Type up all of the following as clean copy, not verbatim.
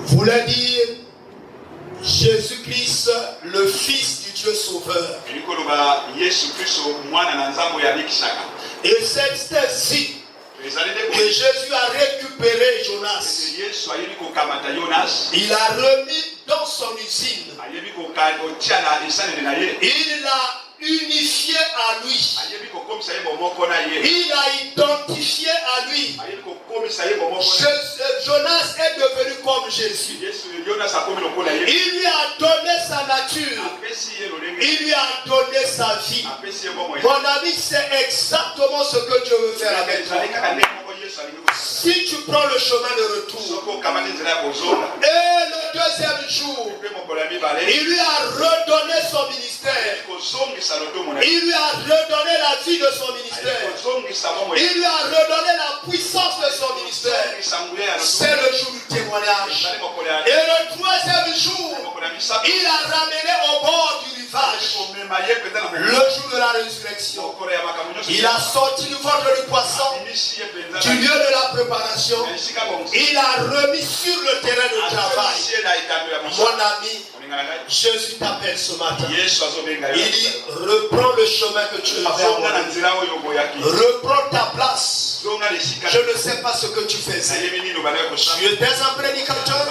voulait dire Jésus-Christ, le Fils du Dieu Sauveur. Et c'est ainsi que Jésus a récupéré Jonas. Il l'a remis dans son usine. Il l'a unifié à lui. Il a identifié à lui. Jonas est devenu comme Jésus. Il lui a donné sa nature. Il lui a donné sa vie. Mon ami, c'est exactement ce que Dieu veut faire avec toi. Si tu prends le chemin de retour, et le deuxième jour, il lui a redonné son ministère. Il lui a redonné la vie de son ministère. Il lui a redonné la puissance de son ministère. C'est le jour du témoignage. Et le troisième jour, il a ramené au bord du rivage. Le jour de la résurrection, il a sorti du ventre du poisson, du lieu de la préparation. Il a remis sur le terrain de travail. Mon ami, Jésus t'appelle ce matin. Il dit, reprends le chemin que tu avais abandonné. Reprends ta place. Je ne sais pas ce que tu faisais. Tu étais un prédicateur.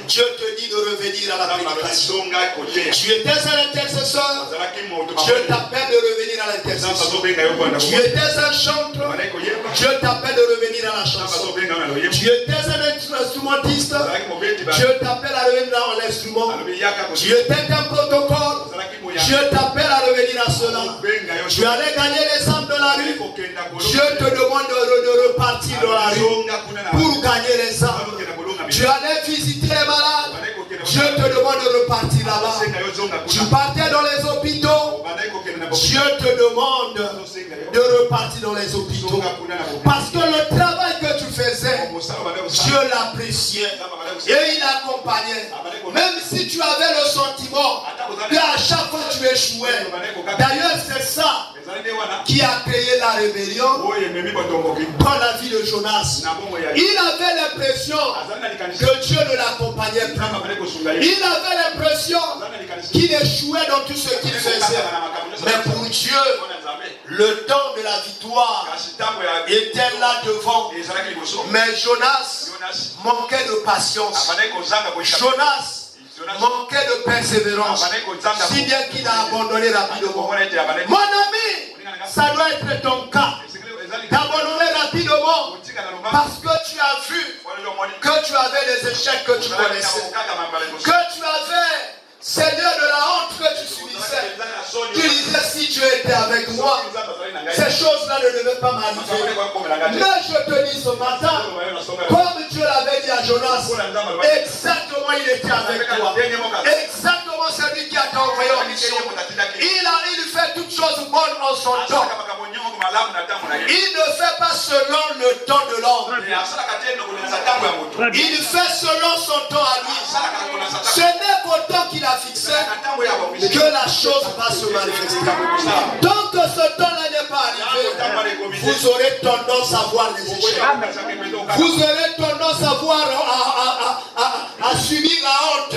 Dieu te dit de revenir à la prédication. Tu étais un intercesseur. Dieu t'appelle de revenir à l'intercession. Tu étais un chanteur. Dieu t'appelle de revenir à la chanson. Tu étais un instrumentiste. Dieu t'appelle à revenir dans l'instrument. Tu étais un protocole. Dieu t'appelle à revenir à cela. Tu allais gagner les âmes de la rue. Dieu te demande de repartir dans la rue pour gagner les âmes. Tu allais visiter les malades. Dieu te demande de repartir là-bas. Tu partais dans les hôpitaux. Dieu te demande de repartir dans les hôpitaux. Parce que le travail que tu faisais, Dieu l'appréciait et il accompagnait. Même si tu avais le sentiment qu'à chaque fois tu échouais. D'ailleurs, c'est ça qui a créé la rébellion dans la vie de Jonas. Il avait l'impression que Dieu ne l'accompagnait plus. Il avait l'impression qu'il échouait dans tout ce qu'il faisait. Mais pour Dieu, le temps de la victoire était là devant. Mais Jonas manquait de patience. Jonas manquait de persévérance. Si bien qu'il a abandonné rapidement. Mon ami, ça doit être ton cas. D'abandonner rapidement. Parce que tu as vu que tu avais les échecs que tu connaissais. Que tu avais, Seigneur, de la honte que tu subissais. Tu disais, si Dieu était avec moi, ces choses-là ne devaient pas m'arriver. Mais je te dis ce matin, comme Dieu l'avait dit à Jonas, exactement il était avec toi. Exactement celui qui a envoyé en mission. Il fait toutes choses bonnes en son temps. Il ne fait pas selon le temps de l'homme. Il fait selon son temps à lui. Ce n'est qu'au temps qu'il a fixé que la chose va se manifester. Tant que ce temps-là n'est pas arrivé, vous aurez tendance à voir les échecs. Vous aurez tendance à voir à subir la honte.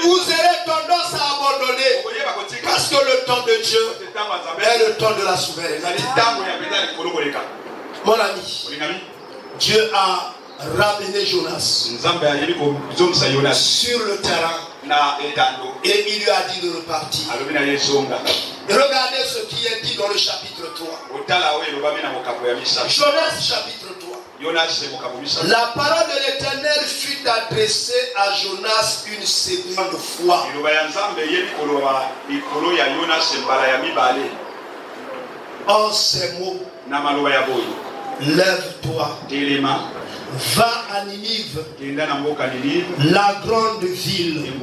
Vous aurez tendance à abandonner. Parce que le temps de Dieu est le temps de la souveraineté. Mon ami, Dieu a ramené Jonas sur le terrain et il lui a dit de repartir. Regardez ce qui est dit dans le chapitre 3. Jonas chapitre 3. La parole de l'Éternel fut adressée à Jonas une seconde fois. En ces mots, lève-toi, va à Ninive, la grande ville,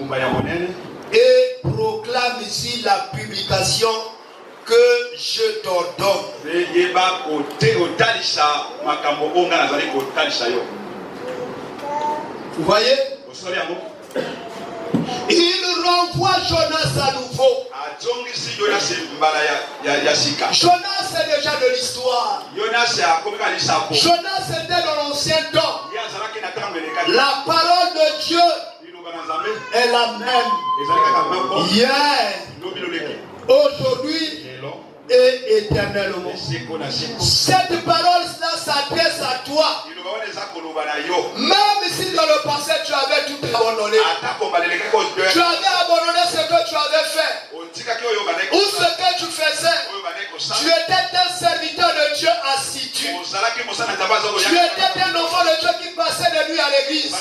et proclame-y la publication que je t'ordonne. Vous voyez? Il renvoie Jonas à nouveau. Jonas est déjà de l'histoire. Jonas était dans l'ancien temps. La parole de Dieu est la même hier, aujourd'hui et éternellement. Cette parole-là s'adresse à toi. Même si dans le passé tu avais tout abandonné, tu avais abandonné ce que tu avais fait ou ce que tu faisais, tu étais un serviteur de Dieu assidu. Tu étais un enfant de Dieu qui passait de nuit à l'église.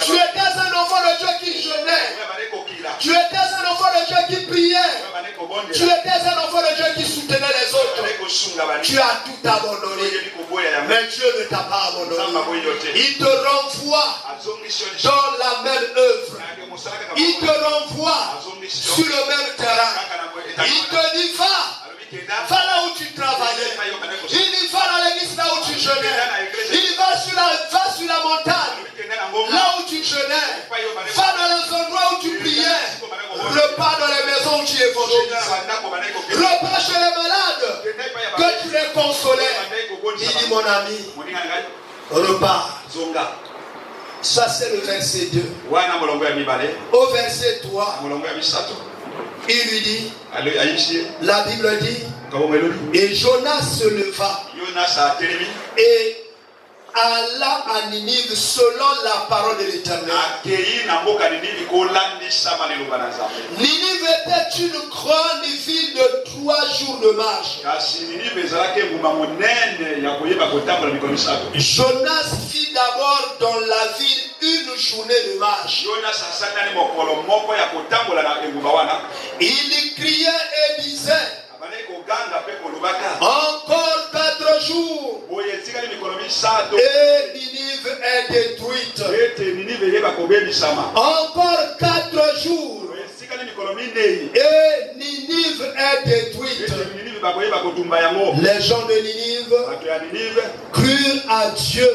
Tu étais un enfant de Dieu qui jeûnait. Tu étais un enfant de Dieu qui priait. Tu étais un enfant de Dieu qui soutenait les autres. Tu as tout abandonné. Mais Dieu ne t'a pas abandonné. Il te renvoie dans la même œuvre. Il te renvoie sur le même terrain. Il te dit va là où tu travaillais. Il dit va dans l'église là où tu jeûnais. Il dit va sur la montagne là où tu jeûnais. Va dans les endroits où tu priais. Repars dans les maisons où tu évangélises. Repars chez les malades que tu les consolais. Il dit mon ami, repars. Ça c'est le verset 2. Au verset 3, il lui dit, la Bible dit, et Jonas se leva et alla à Ninive selon la parole de l'Éternel. Ninive était une grande ville de 3 jours de marche. Jonas fit d'abord dans la ville une journée de marche. Il criait et disait, encore 4 jours et Ninive est détruite. Encore 4 jours et Ninive est détruite. Les gens de Ninive crurent à Dieu.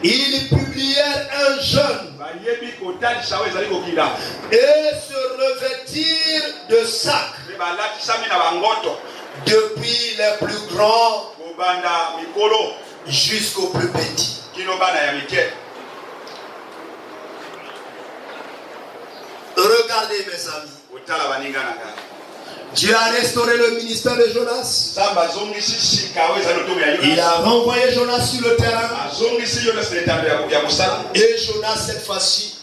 Ils publièrent un jeûne et se revêtirent de sacs, depuis les plus grands jusqu'aux plus petits. Regardez mes amis, Dieu a restauré le ministère de Jonas. Il a renvoyé Jonas sur le terrain. Et Jonas cette fois-ci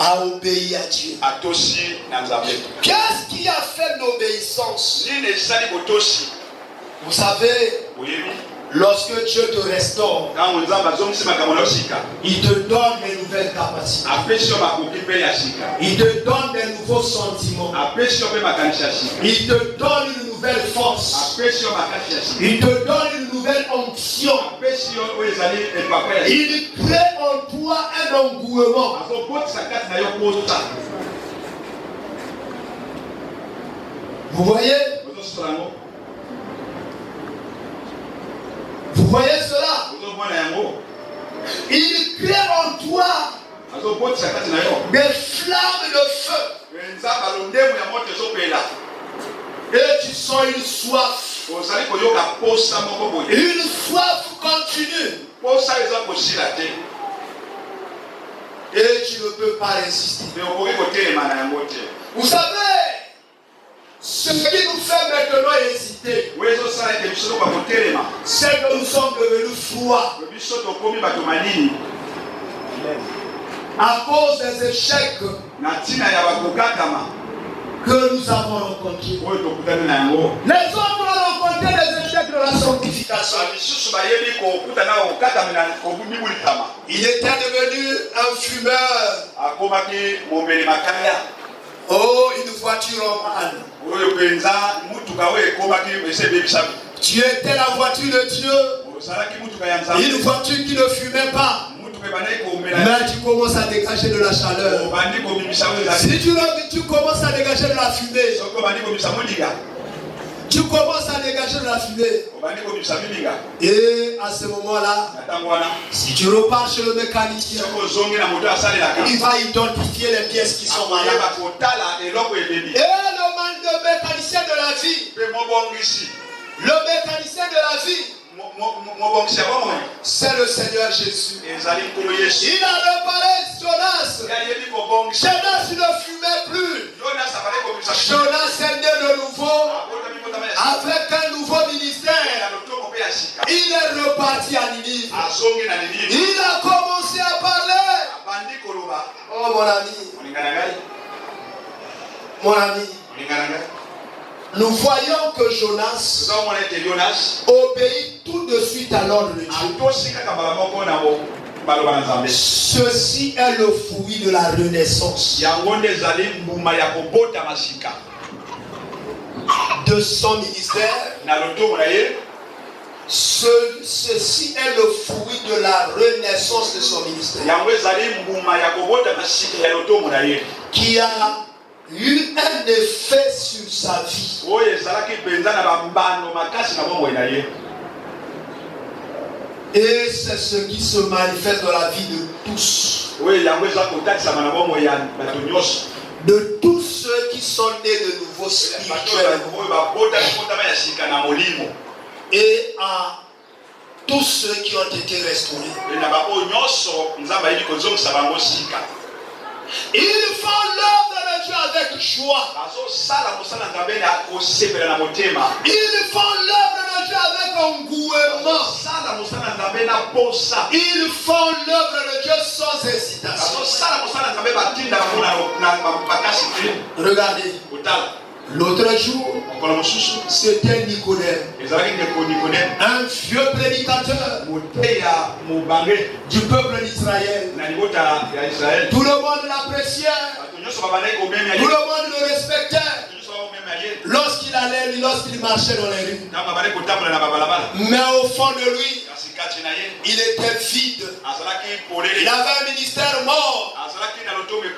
a obéi à Dieu. Qu'est-ce qui a fait l'obéissance? Vous savez, lorsque Dieu te restaure, il te donne de nouvelles capacités. Il te donne de nouveaux sentiments. Il te donne une nouvelle force. Il te donne une nouvelle onction. Il crée en toi un engouement. Vous voyez? Vous voyez cela? Il crée en toi des flammes de feu. Et tu sens une soif. Une soif continue. Et tu ne peux pas résister. Vous savez, ce qui nous fait maintenant hésiter, c'est que nous sommes devenus froids à cause des échecs que nous avons rencontrés. Les autres ont rencontré les échecs de la sanctification. Il était devenu un fumeur. Oh, une voiture en panne. Tu étais la voiture de Dieu. Une voiture qui ne fumait pas. Mais tu commences à dégager de la chaleur. Si tu commences à dégager de la fumée, tu commences à dégager de la fumée. Et à ce moment-là, si tu repars chez le mécanicien, il va identifier les pièces qui sont malades. Et le mécanicien de la vie, le mécanicien de la vie C'est le Seigneur Jésus. Il a réparé Jonas. Jonas ne fumait plus. Jonas est né de nouveau avec un nouveau ministère. Il est reparti à Ninive. Il a commencé à parler. Oh mon ami. Mon ami. Nous voyons que Jonas obéit tout de suite à l'ordre de Dieu. Ceci est le fruit de la renaissance de son ministère. Ceci est le fruit de la renaissance de son ministère qui a eu un effet sur sa vie. Et c'est ce qui se manifeste dans la vie de tous. De tous ceux qui sont nés de nouveau spirituellement. Et à tous ceux qui ont été restaurés. Ils font l'œuvre de Dieu avec joie. Ils font l'œuvre de Dieu avec engouement. Ils font l'œuvre de Dieu sans hésitation. Regardez. L'autre jour, c'était Nicodème, un vieux prédicateur du peuple d'Israël. Tout le monde l'appréciait, tout le monde le respectait. Lorsqu'il marchait dans les rues. Mais au fond de lui, il était vide. Il avait un ministère mort.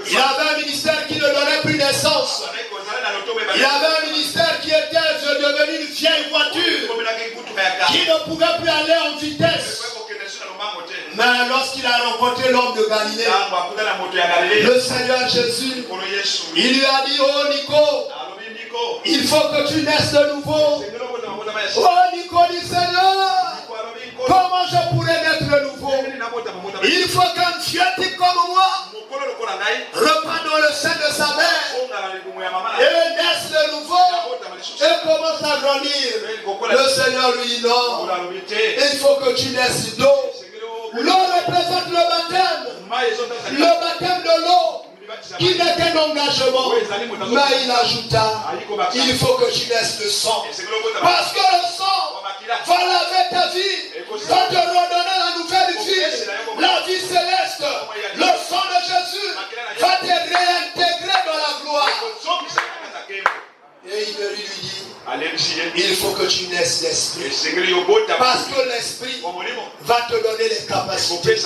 Il avait un ministère qui ne donnait plus d'essence. Il avait un ministère qui était devenu une vieille voiture qui ne pouvait plus aller en vitesse. Mais lorsqu'il a rencontré l'homme de Galilée, le Seigneur Jésus, il lui a dit: oh Nico, il faut que tu naisses de nouveau. Oh Nico dit: Seigneur, comment je pourrais naître de nouveau? Il faut qu'un vieux type comme moi repart dans le sein de sa mère et naisse de nouveau et commence à grandir. Le Seigneur lui dit: non, il faut que tu naisses d'eau. L'eau représente le baptême de l'eau qui n'est qu'un engagement. Mais il ajouta: il faut que tu laisses le sang, parce que le sang va laver ta vie, va te redonner la nouvelle vie, la vie céleste. Le sang de Jésus va te réintégrer dans la gloire. Et il lui dit: il faut que tu naisses d'esprit, parce que l'esprit va te donner les capacités.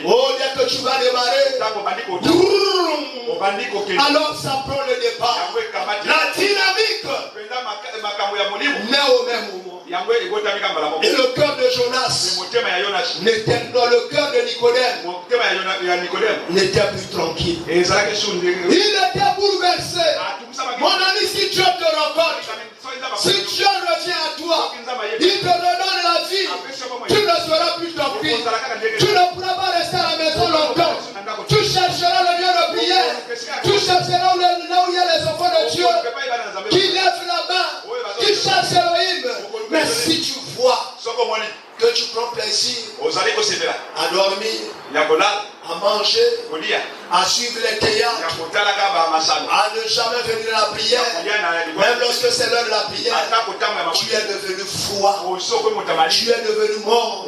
Oh, dès que tu vas démarrer, alors ça prend le départ. La dynamique. Mais au même moment, et le cœur de Jonas n'était, dans le cœur de Nicodème n'était plus tranquille. Il était bouleversé. Mon ami, si Dieu te rencontre, si Dieu revient à toi, il te redonne la vie, tu ne seras plus tranquille. Tu ne pourras pas rester à la maison longtemps. Tu chercheras le lieu de prière. Tu chercheras là où il y a les enfants de Dieu qui lèvent la main, qui cherchent Elohim. Mais si tu vois que tu prends plaisir à dormir, à manger, à suivre les théâtres, à ne jamais venir à la prière, même lorsque c'est l'heure de la prière, tu es devenu froid, tu es devenu mort.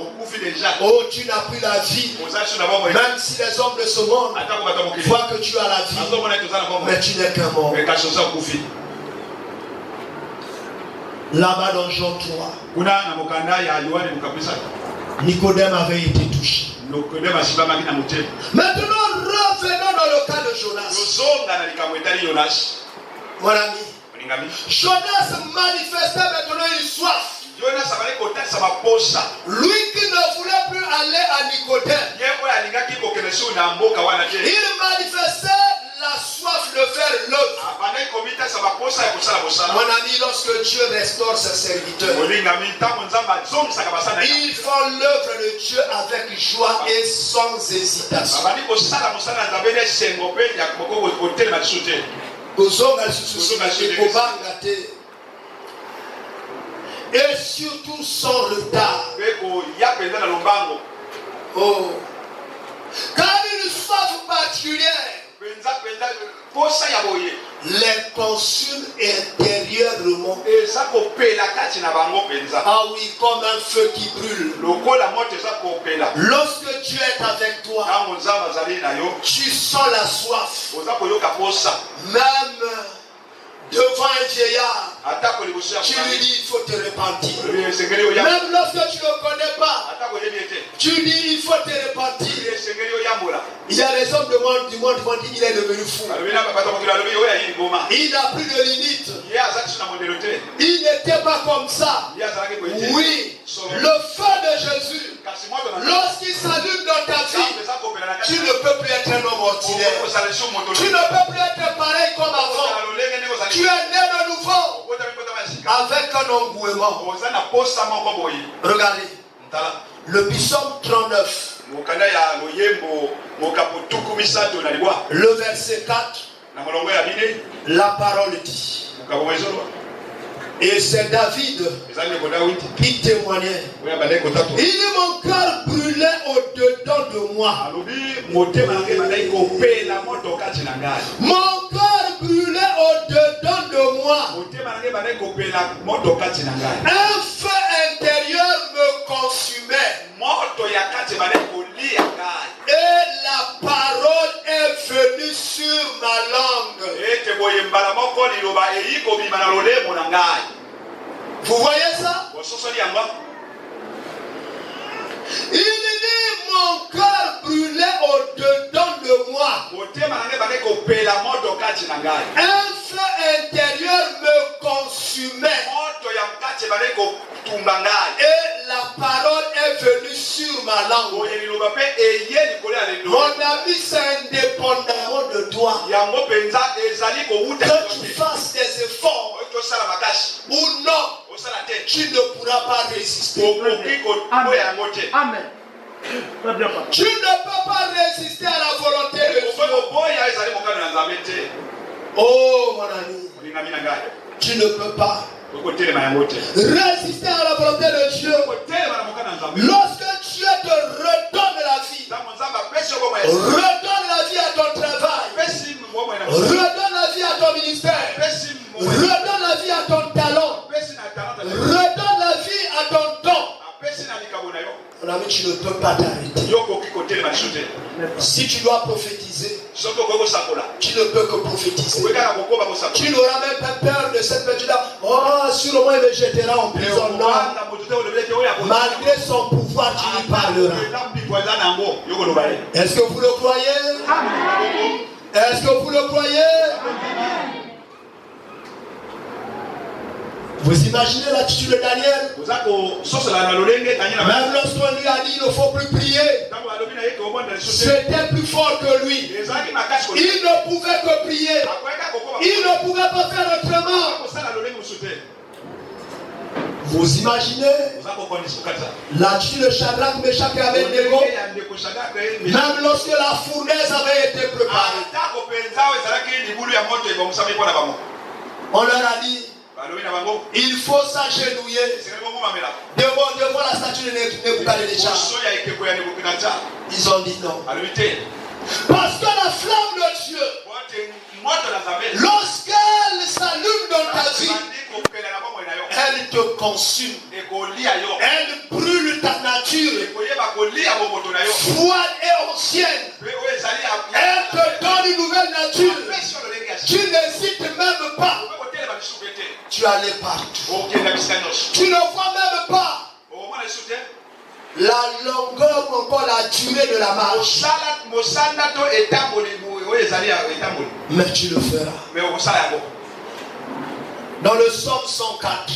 Oh, tu n'as plus la vie. Même si les hommes de ce monde voient que tu as la vie, mais tu n'es qu'un mort. Là-bas dans Jean 3, Nicodème avait été touché. Maintenant, revenons dans le cas de Jonas. Mon ami, Jonas manifestait maintenant une soif. Lui qui ne voulait plus aller à Nicodème, il manifestait la la soif de faire l'œuvre. Mon ami, lorsque Dieu restaure ses serviteurs, ils font l'œuvre de Dieu avec joie et sans hésitation. Et surtout sans retard. Oh. Car une soif particulière les consume intérieurement. Ah oui, comme un feu qui brûle. Lorsque Dieu est avec toi, tu sens la soif. Même devant un vieillard, tu lui dis il faut te repentir. Même lorsque tu ne le connais pas, tu dis il faut te repentir. Il y a des hommes du monde qui vont dire qu'il est devenu fou. Il n'a plus de limite. Il n'était pas comme ça. Oui, le feu de Jésus, lorsqu'il s'allume dans ta vie, tu ne peux plus être un homme ordinaire. Tu ne peux plus être pareil comme avant. Tu es né de nouveau avec un engouement. Regardez le psaume 39, le verset 4, la parole dit, et c'est David qui témoignait. Il dit mon cœur brûlait au-dedans de moi. Mon cœur brûlait au-dedans de moi. Un feu intérieur me consumait. Et la parole est venue sur ma langue. Vous voyez ça? Il dit mon cœur brûlait au-dedans de moi. Un feu intérieur me consumait. Et la parole est venue sur ma langue. Mon ami, c'est indépendamment de toi. Que tu fasses des efforts ou non, tu ne pourras pas résister. Amen. Tu ne peux pas résister à la volonté de Dieu. Oh mon ami, tu ne peux pas résister à la volonté de Dieu. Lorsque Dieu te redonne la vie, redonne la vie à ton travail, redonne la vie à ton ministère, redonne la vie à ton talent, redonne la vie à ton don. Mon ami, tu ne peux pas t'arrêter. Si tu dois prophétiser, tu ne peux que prophétiser. Tu n'auras même pas peur de cette petite-là. Oh, sur moi, il me jettera en prison. Non. Malgré son pouvoir, tu lui parleras. Est-ce que vous le croyez? Est-ce que vous le croyez? Vous imaginez l'attitude de Daniel? Même lorsqu'on lui a dit il ne faut plus prier, c'était plus fort que lui. Il ne pouvait que prier. Il ne pouvait pas faire autrement. Vous imaginez l'attitude de Shadrach, Meshach et Abednego? Même lorsque la fournaise avait été préparée, on leur a dit il faut s'agenouiller devant la statue de Nebuchadnezzar. Ils ont dit non. Parce que la flamme de Dieu, lorsqu'elle s'allume dans ta vie, elle te consume. Elle brûle ta nature froide et ancienne. Elle te donne une nouvelle nature. Tu n'hésites même pas. Tu allais partout. Tu ne vois même pas la longueur ou encore la durée de la marche. Mais tu le feras. Dans le psaume 104,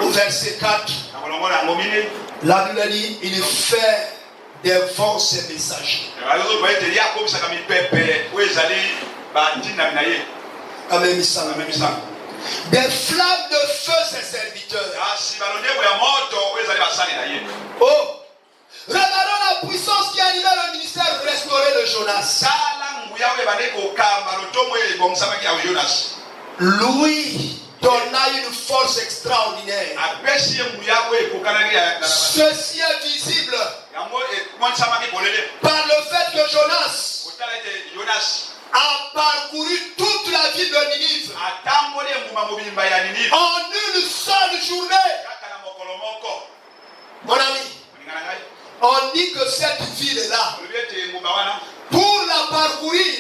au verset 4, la Bible dit il fait devant ses messagers. Amen. Des flammes de feu, ses serviteurs. Oh, regardons la puissance qui animait le ministère restauré de Jonas. Lui donna une force extraordinaire. Ceci est visible par le fait que Jonas a parcouru toute la ville de Ninive en une seule journée. Mon ami, on dit que cette ville-là, pour la parcourir,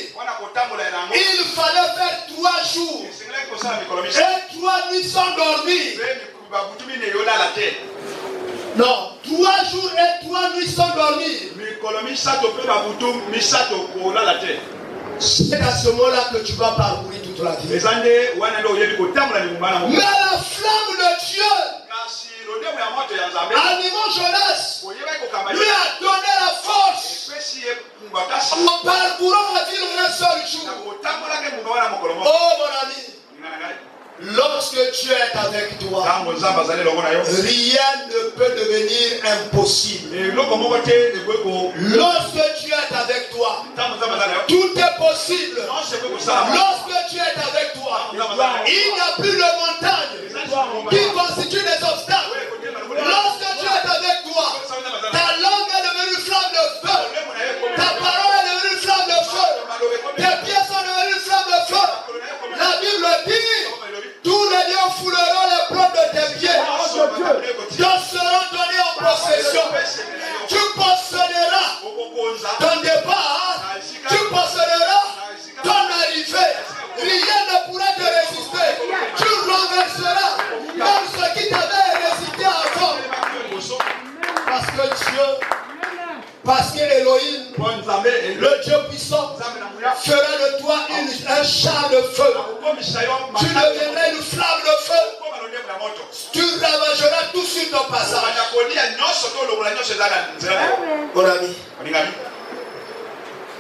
il fallait faire 3 jours et 3 nuits sans dormir. Non, 3 jours et 3 nuits sans dormir. C'est à ce moment-là que tu vas parcourir toute la vie. Mais la flamme de Dieu, animant Jonas, lui a donné la force en parcourant la ville en un seul jour. Oh mon ami, lorsque Dieu est avec toi, rien ne peut devenir impossible. Lorsque Dieu est avec toi, tout est possible. Lorsque Dieu est avec toi, il n'y a plus de montagnes qui constituent des obstacles. Lorsque Dieu est avec toi, ta langue est devenue flamme de feu. Ta parole est devenue flamme de feu. Tes pieds sont devenus flamme de feu. La Bible dit, tous les lions fouleront les plantes de tes pieds. Ils seront donnés en possession. Tu posséderas ton départ. Tu posséderas ton arrivée. Rien ne pourra te résister. Tu renverseras même ce qui t'avait résisté avant. Parce que Elohim, le Dieu puissant, fera de toi un char de feu. Tu deviendras une flamme de feu. Tu ravageras tout sur ton passage. Mon ami,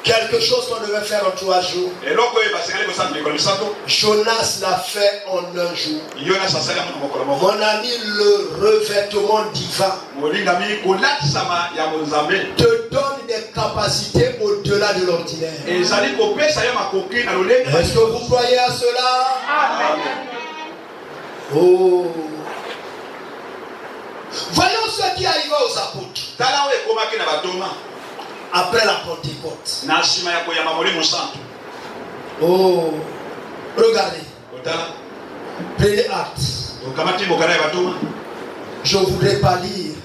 quelque chose qu'on devait faire en 3 jours, Jonas l'a fait en 1 jour. Mon ami, le revêtement divin te donne des capacités au-delà de l'ordinaire. Est-ce que vous croyez à cela? Amen. Oh. Voyons ce qui arriva aux apôtres après la Pentecôte. Oh, regardez. Prenez acte. Je ne voudrais pas lire.